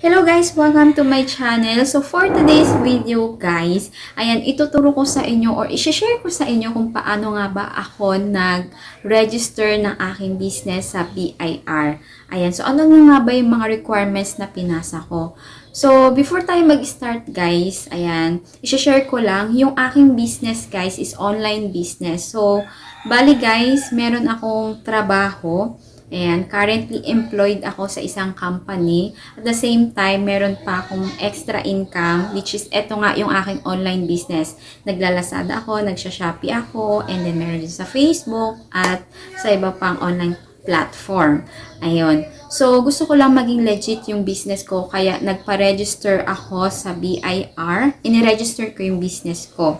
Hello guys! Welcome to my channel. So for today's video guys, ayan, ituturo ko sa inyo or i-share ko sa inyo kung paano nga ba ako nag-register ng aking business sa BIR. Ayan, so ano nga ba yung mga requirements na pinasa ko? So before tayo mag-start guys, ayan, i-share ko lang, yung aking business guys is online business. So, bali guys, meron akong trabaho. Ayan, currently employed ako sa isang company. At the same time, meron pa akong extra income, which is eto nga yung aking online business. Naglalasada ako, nagsha-Shopee ako, and then meron din sa Facebook at sa iba pang online platform. Ayun. So, gusto ko lang maging legit yung business ko, kaya nagpa-register ako sa BIR. Iniregister ko yung business ko.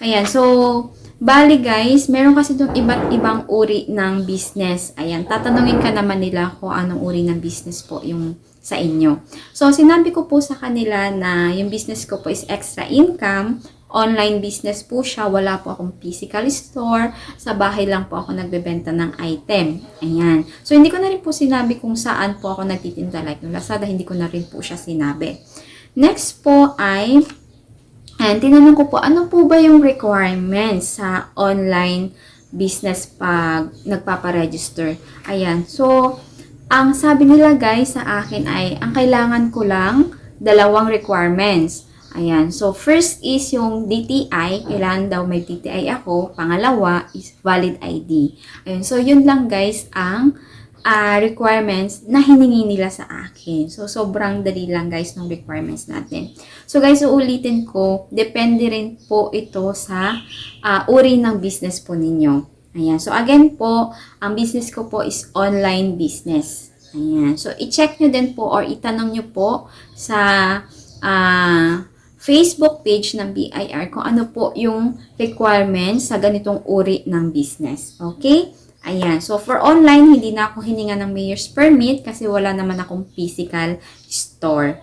Ayan, so, bali guys, meron kasi itong iba't ibang uri ng business. Ayan, tatanungin ka naman nila kung anong uri ng business po yung sa inyo. So, sinabi ko po sa kanila na yung business ko po is extra income. Online business po siya. Wala po akong physical store. Sa bahay lang po ako nagbebenta ng item. Ayan. So, hindi ko na rin po sinabi kung saan po ako nagtitinda. Like yung Lazada, hindi ko na rin po siya sinabi. Next po ay and tinanong ko po, ano po ba yung requirements sa online business pag nagpaparegister? Ayan. So, ang sabi nila guys sa akin ay, ang kailangan ko lang, dalawang requirements. Ayan. So, first is yung DTI. Kailangan daw may DTI ako. Pangalawa is valid ID. Ayan. So, yun lang guys ang requirements na hiningi nila sa akin. So, sobrang dali lang guys ng requirements natin. So, guys, uulitin ko, depende rin po ito sa uri ng business po ninyo. Ayan. So, again po, ang business ko po is online business. Ayan. So, i-check nyo din po or itanong nyo po sa Facebook page ng BIR kung ano po yung requirements sa ganitong uri ng business. Okay? Ayan. So, for online, hindi na ako hininga ng mayor's permit kasi wala naman akong physical store.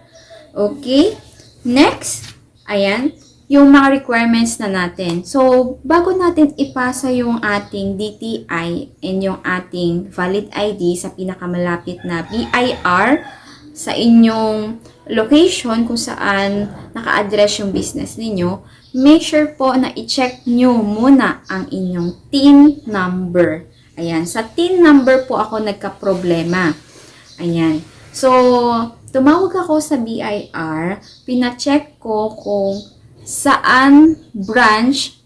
Okay? Next, ayan, yung mga requirements na natin. So, bago natin ipasa yung ating DTI and yung ating valid ID sa pinakamalapit na BIR sa inyong location kung saan naka-address yung business ninyo, make sure po na i-check nyo muna ang inyong TIN number. Ayan. Sa TIN number po ako nagka-problema. Ayan. So, tumawag ako sa BIR. Pina-check ko kung saan branch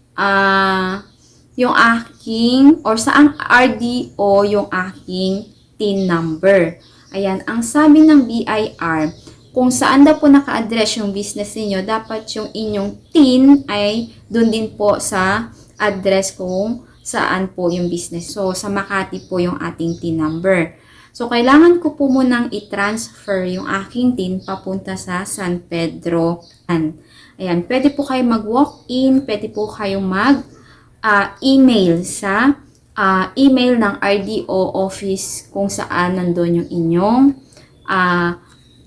yung aking or saang RDO yung aking TIN number. Ayan. Ang sabi ng BIR, kung saan daw po naka-address yung business niyo, dapat yung inyong TIN ay dun din po sa address kung saan po yung business. So, sa Makati po yung ating TIN number. So, kailangan ko po munang i-transfer yung aking TIN papunta sa San Pedro. Ayan, pwede po kayo mag-walk-in, pwede po kayo mag-email sa email ng RDO office kung saan nandun yung inyong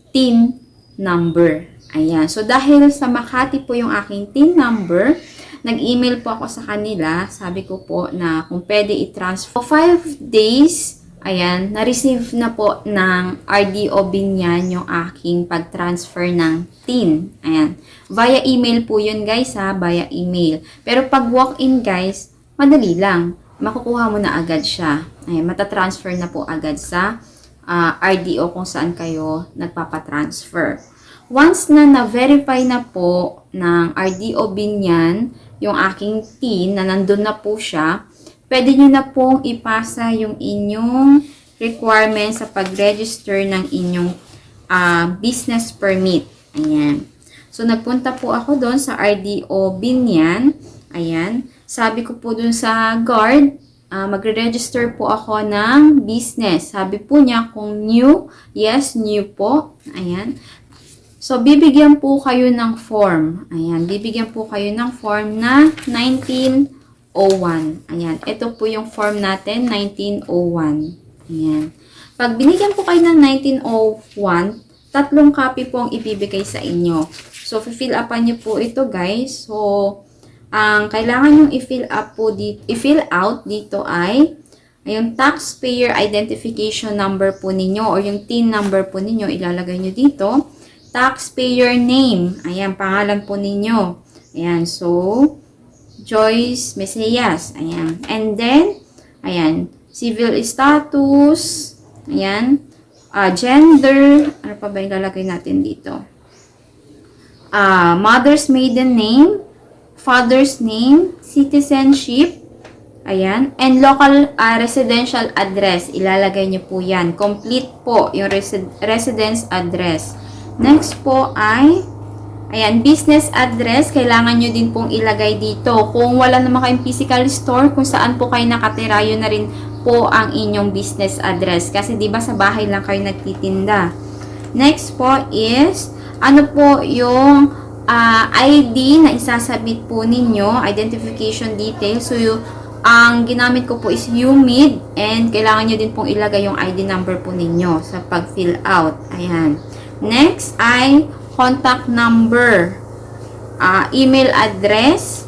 TIN number. Ayan, so dahil sa Makati po yung aking TIN number, nag-email po ako sa kanila. Sabi ko po na kung pwede i-transfer. So, 5 days, ayan, na-receive na po ng RDO Binyan yung aking pag-transfer ng TIN. Ayan. Via email po yun guys ha, via email. Pero pag walk-in guys, madali lang. Makukuha mo na agad siya. Ayan, matatransfer na po agad sa RDO kung saan kayo nagpapatransfer. Once na na-verify na po ng RDO Binyan yung aking TIN na nandun na po siya, pwede nyo na pong ipasa yung inyong requirements sa pag-register ng inyong business permit. Ayan. So, nagpunta po ako doon sa RDO Binyan. Ayan. Sabi ko po doon sa guard, magre-register po ako ng business. Sabi po niya kung new, yes, new po. Ayan. So, bibigyan po kayo ng form. Ayan, bibigyan po kayo ng form na 1901. Ayan, ito po yung form natin, 1901. Ayan. Pag binigyan po kayo ng 1901, 3 copy po ang ibibigay sa inyo. So, fill upan nyo po ito, guys. So, ang kailangan yung i-fill out dito ay yung taxpayer identification number po ninyo or yung TIN number po ninyo, ilalagay nyo dito. taxpayer name. Ayan, pangalan po ninyo. Ayan, so, Joyce Mesías. Ayan. And then, ayan, civil status. Ayan. Gender. Ano pa ba ilalagay natin dito? Mother's maiden name. Father's name. Citizenship. Ayan. And local residential address. Ilalagay nyo po yan. Complete po yung residence address. Next po ay, ayan, business address. Kailangan nyo din pong ilagay dito. Kung wala naman kayong physical store, kung saan po kayo nakatira, yun na rin po ang inyong business address. Kasi di ba sa bahay lang kayo nagtitinda. Next po is, ano po yung ID na isasabit po ninyo, identification details. So, ang ginamit ko po is UMID and kailangan nyo din pong ilagay yung ID number po ninyo sa pag-fill out. Ayan. Next ay contact number, email address,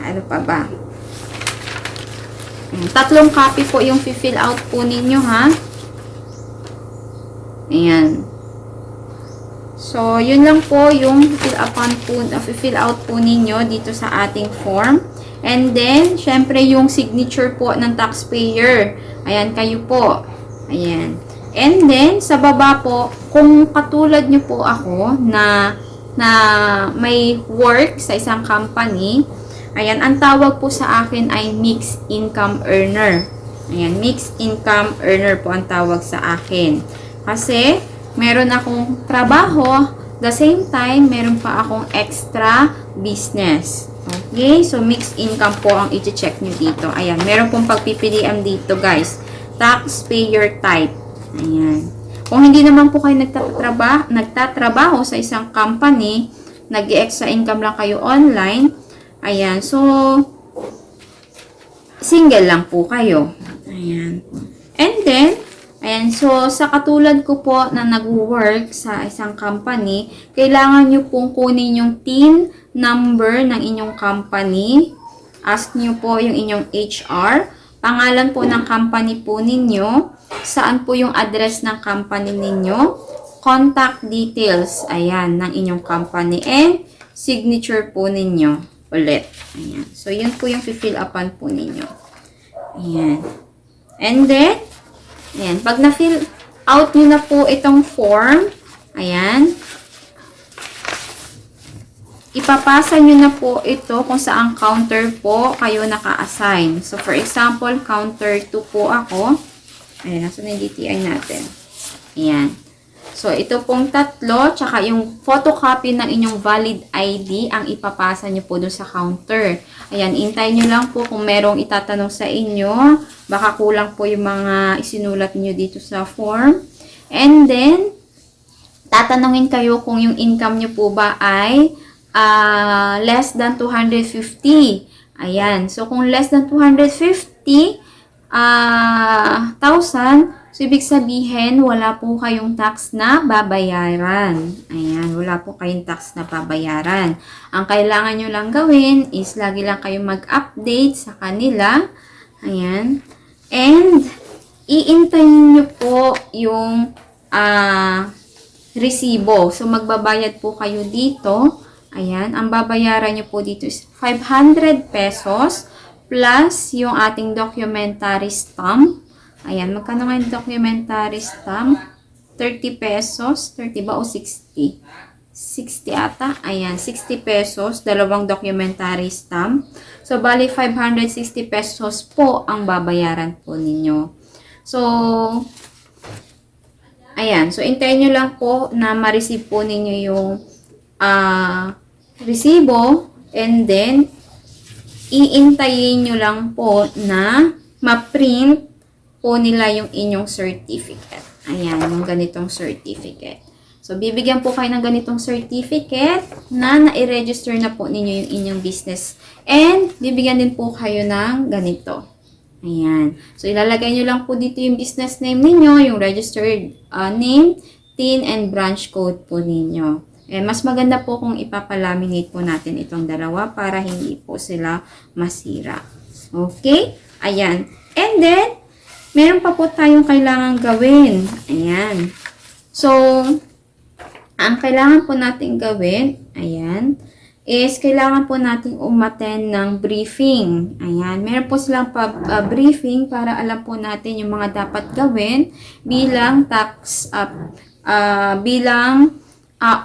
ano pa ba? 3 copy po yung fill out po ninyo, ha? Ayan. So, yun lang po yung fill out po ninyo dito sa ating form. And then, syempre yung signature po ng taxpayer. Ayan, kayo po. Ayan. And then, sa baba po, kung katulad nyo po ako na may work sa isang company, ayan, ang tawag po sa akin ay mixed income earner. Ayan, mixed income earner po ang tawag sa akin. Kasi, meron akong trabaho, the same time, meron pa akong extra business. Okay? So, mixed income po ang i-check nyo dito. Ayan, meron pong pagpipilian dito, guys. Taxpayer type. Ayan. Kung hindi naman po kayo nagtatrabaho sa isang company, nag-extra income lang kayo online, ayan, so, single lang po kayo. Ayan. And then, ayan, so, sa katulad ko po na nag-work sa isang company, kailangan nyo pong kunin yung TIN number ng inyong company. Ask nyo po yung inyong HR, pangalan po ng company po ninyo, saan po yung address ng company ninyo, contact details, ayan, ng inyong company, and signature po ninyo ulit. Ayan. So, yun po yung fill upan po ninyo. Ayan. And then, ayan, pag na-fill out nyo na po itong form, ayan, ipapasa nyo na po ito kung saang counter po kayo naka-assign. So, for example, counter 2 po ako. Ayan, nasa na yung DTI natin. Ayan. So, ito pong 3, tsaka yung photocopy ng inyong valid ID ang ipapasa nyo po dun sa counter. Ayan, intayin nyo lang po kung merong itatanong sa inyo. Baka kulang po yung mga isinulat nyo dito sa form. And then, tatanungin kayo kung yung income nyo po ba ay less than 250. Ayan. So, kung less than 250,000, so, ibig sabihin, wala po kayong tax na babayaran. Ayan. Wala po kayong tax na babayaran. Ang kailangan nyo lang gawin is lagi lang kayong mag-update sa kanila. Ayan. And, iintayin nyo po yung resibo. So, magbabayad po kayo dito. Ayan, ang babayaran nyo po dito is 500 pesos plus yung ating documentary stamp. Ayan, magkano nga yung documentary stamp? 30 pesos. 30 ba o 60? 60 ata. Ayan, 60 pesos. Dalawang documentary stamp. So, bali 560 pesos po ang babayaran po ninyo. So, ayan. So, hintayin nyo lang po na ma-receive po ninyo yung resibo, and then iintayin nyo lang po na ma-print po nila yung inyong certificate. Ayan, yung ganitong certificate. So, bibigyan po kayo ng ganitong certificate na na-register na po ninyo yung inyong business. And, bibigyan din po kayo ng ganito. Ayan. So, ilalagay nyo lang po dito yung business name ninyo, yung registered name, TIN, and branch code po ninyo. Eh, mas maganda po kung ipapalaminate po natin itong dalawa para hindi po sila masira. Okay? Ayan. And then, meron pa po tayong kailangang gawin. Ayan. So, Ang kailangan po natin gawin, ayan, is kailangan po natin umattend ng briefing. Ayan, meron po silang briefing para alam po natin yung mga dapat gawin bilang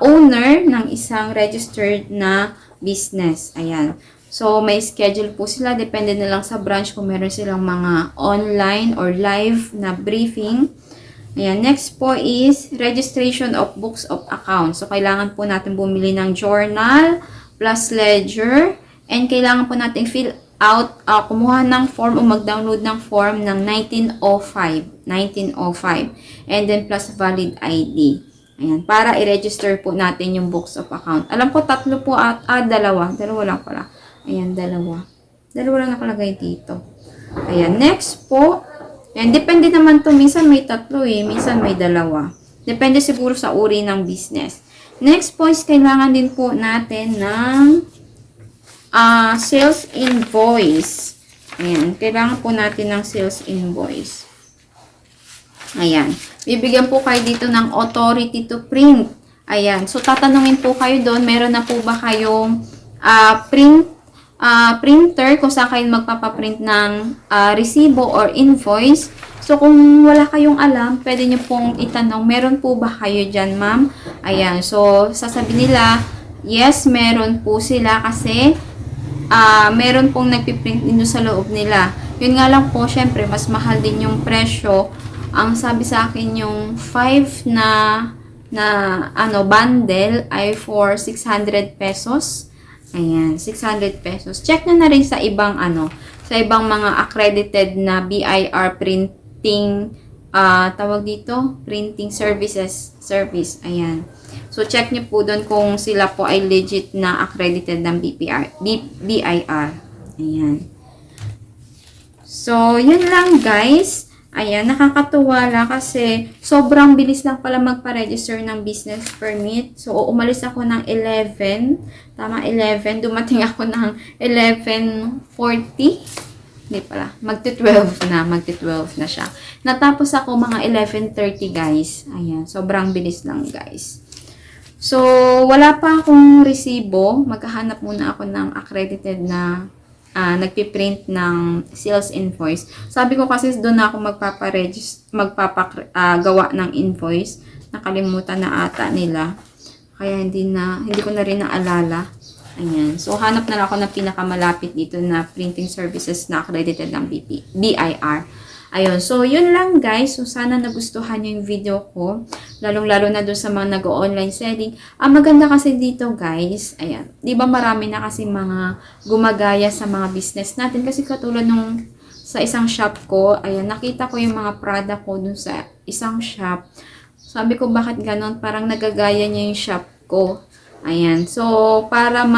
owner ng isang registered na business. Ayan. So, may schedule po sila. Depende na lang sa branch kung meron silang mga online or live na briefing. Ayan. Next po is registration of books of accounts. So, kailangan po natin bumili ng journal plus ledger. And kailangan po natin fill out, kumuha ng form o mag-download ng form ng 1905. 1905. And then plus valid ID. Ayan, para i-register po natin yung books of account. Alam ko tatlo po at dalawa. Dalawa lang pala. Ayan, dalawa. Dalawa lang nakalagay dito. Ayan, next po. Ayan, depende naman to. Minsan may tatlo minsan may dalawa. Depende siguro sa uri ng business. Next po is kailangan din po natin ng sales invoice. Ayan, kailangan po natin ng sales invoice. Ayan. Bibigyan po kayo dito ng authority to print. Ayan. So, tatanungin po kayo doon, meron na po ba kayong printer kung saan kayo magpapaprint ng resibo or invoice. So, kung wala kayong alam, pwede nyo pong itanong, meron po ba kayo dyan, ma'am? Ayan. So, sasabihin nila, yes, meron po sila kasi meron pong nagpiprint din sa loob nila. Yun nga lang po, syempre, mas mahal din yung presyo. Ang sabi sa akin yung 5 na bundle ay for 600 pesos. Ayan, 600 pesos. Check na rin sa ibang sa ibang mga accredited na BIR printing tawag dito, printing service. Ayan. So check niyo po doon kung sila po ay legit na accredited ng BIR. Ayan. So, yun lang guys. Ayan, nakakatuwa lang kasi sobrang bilis lang pala magpa-register ng business permit. So, umalis ako ng 11. Tama, 11. Dumating ako ng 11:40. Hindi pala. Magti-12 na siya. Natapos ako mga 11:30 guys. Ayan, sobrang bilis lang guys. So, wala pa akong resibo. Maghahanap muna ako ng accredited na nagpiprint ng sales invoice. Sabi ko kasi doon na ako magpapagawa ng invoice. Nakalimutan na ata nila. Kaya hindi ko na rin naalala. Ayan. So, hanap na lang ako ng pinakamalapit dito na printing services na accredited ng BIR. Ayun. So, yun lang guys. So, sana nagustuhan nyo yung video ko. Lalong-lalo na doon sa mga nag-online selling. Ang maganda kasi dito guys, ayan. Di ba marami na kasi mga gumagaya sa mga business natin. Kasi katulad nung sa isang shop ko, ayan, nakita ko yung mga product ko dun sa isang shop. Sabi ko, bakit ganon? Parang nagagaya niya yung shop ko. Ayan. So, para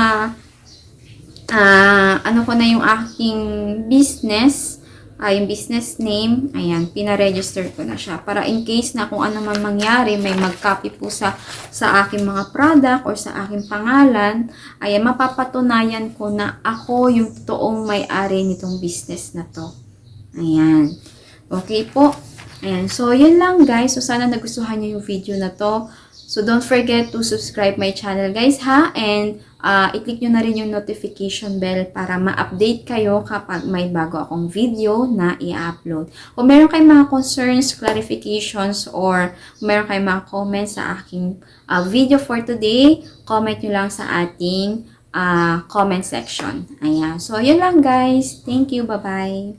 ko na yung aking business, yung business name, ayan, pina-register ko na siya. Para in case na kung ano man mangyari, may mag-copy po sa aking mga product or sa aking pangalan, ayan, mapapatunayan ko na ako yung totoong may-ari nitong business na to. Ayan. Okay po. Ayan. So, yun lang guys. So, sana nagustuhan niyo yung video na to. So, don't forget to subscribe my channel guys ha. And, i-click nyo na rin yung notification bell para ma-update kayo kapag may bago akong video na i-upload. Kung meron kayong mga concerns, clarifications, or kung meron kayong mga comments sa aking video for today, comment nyo lang sa ating comment section. Ayan. So, yun lang guys. Thank you. Bye-bye.